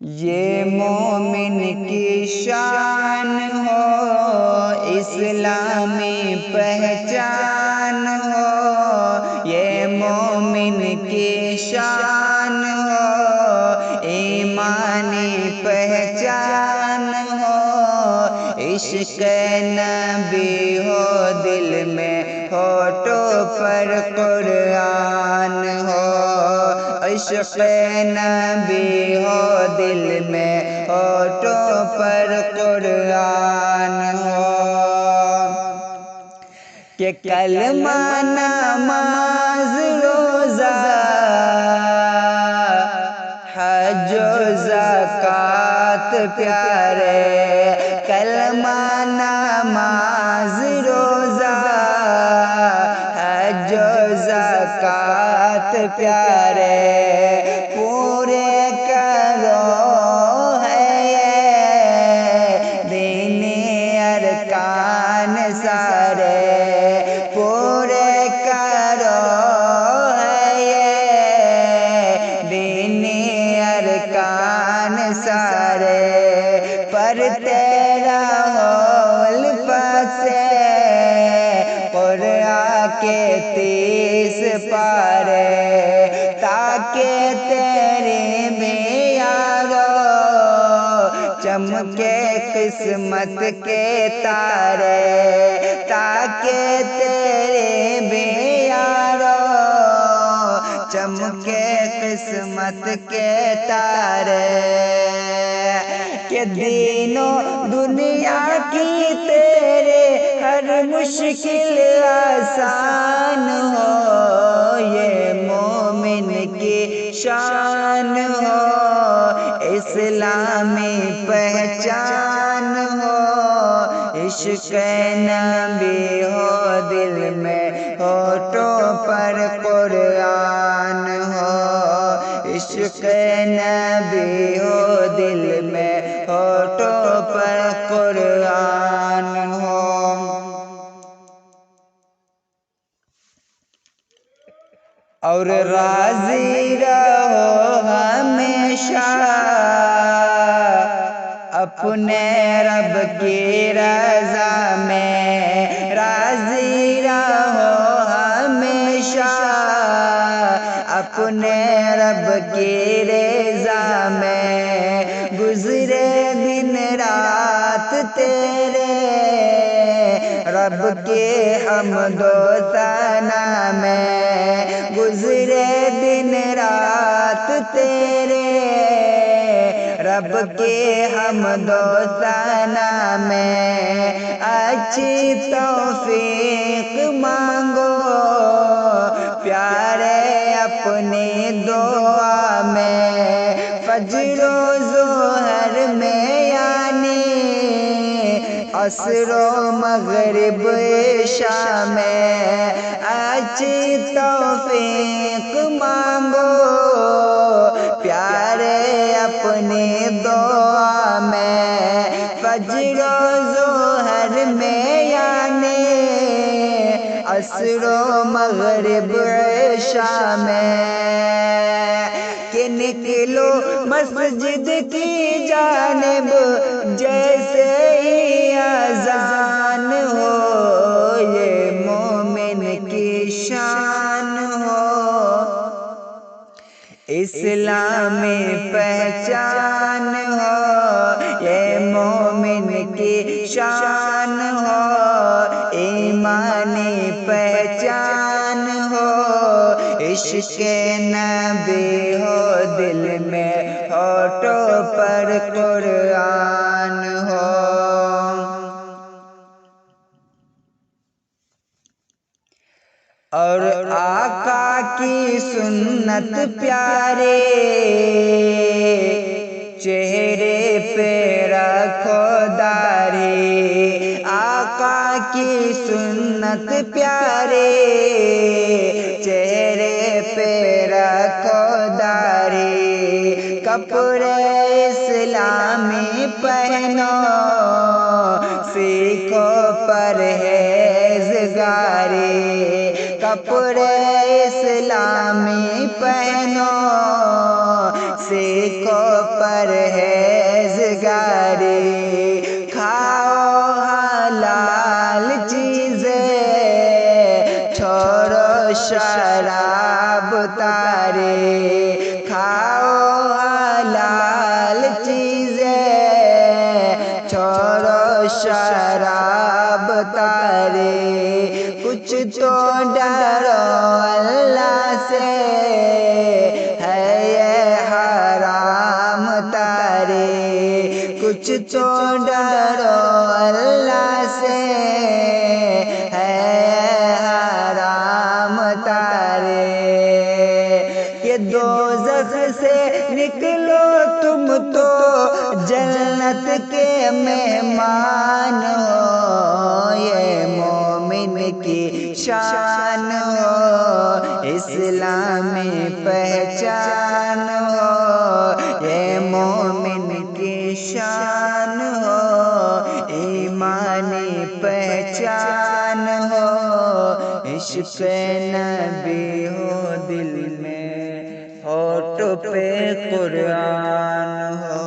یہ مومن کی شان ہو، اسلامی پہچان ہو، یہ مومن کی شان ہو، ایمانی پہچان ہو، عشق نبی ہو دل میں، ہونٹوں پر قرآن ہو، عشق نبی ہو دل میں، ہونٹوں پر قرآن ہو، کہ کلمہ نماز روزہ حج و زکوٰۃ پیارے، کلمہ نماز روزہ حج و زکوٰۃ پیارے، پورے کرو ہے یہ دینی ارکان سارے، پورے کرو ہے یہ دینی ارکان سارے، پڑھتے رہو الفاظ سے قرآن کے 30 پارے، تاکہ تیری بھی یارو چمکے قسمت کے تارے، تاکہ تیرے بھی یارو چمکے قسمت کے تارے، کہ دین و دنیا کی تیرے ہر مشکل آسان ہو، یہ مومن کی شان ہو، اسلامی پہچان ہو، عشق نبی ہو دل میں، ہونٹوں پر قرآن ہو، عشق نبی ہو دل میں، ہونٹوں پر قرآن ہو، اور راضی رہو ہمیشہ اپنے رب کی رضا میں، راضی رہو ہمیشہ اپنے رب کی رضا میں، گزرے دن رات تیرے رب کے حمد و ثنا میں، گزرے دن رات تیرے رب کے حمد و ثنا میں، اچھی توفیق مانگو پیارے اپنی دعا میں، فجر و ظہر میں یعنی عصر و مغرب عشاء میں، اچھی توفیق مانگو پیارے اپنی دعا میں، فجر و ظہر میں یعنی عصر و مغرب عشاء میں، کہ نکلو مسجد کی جانب جیسے ہی اذان ہو، یہ مومن کی شان ہو، اسلامی پہچان ہو، یہ مومن کی شان ہو، ایمانی پہچان ہو، عشق نبی ہو دل میں، ہونٹوں پر قرآن ہو، اور آقا کی سنت پیارے چہرے پہ رکھو داڑھی، آقا کی سنت پیارے چہرے پہ رکھو داڑھی، کپڑے اسلامی پہنو سیکھو پرہیزگاری، کپڑے اسلامی پہنو سیکھو پرہیزگاری، کھاؤ حلال چیزیں، چھوڑو شراب تاری، کھاؤ حلال چیزیں، چھوڑو شراب تاری، کچھ تو ڈرو اللہ سے، ہے یہ حرام تاری، کچھ تو ڈرو اللہ سے، ہے یہ حرام تاری، یہ دوزخ سے نکلو تم تو جنت کے مہمان ہو، یہ مومن کی شان ہو، اسلامی پہچان ہو، یہ مومن کی شان ہو، ایمانی پہچان ہو، عشق نبی ہو دل میں، ہونٹ پہ قرآن ہو۔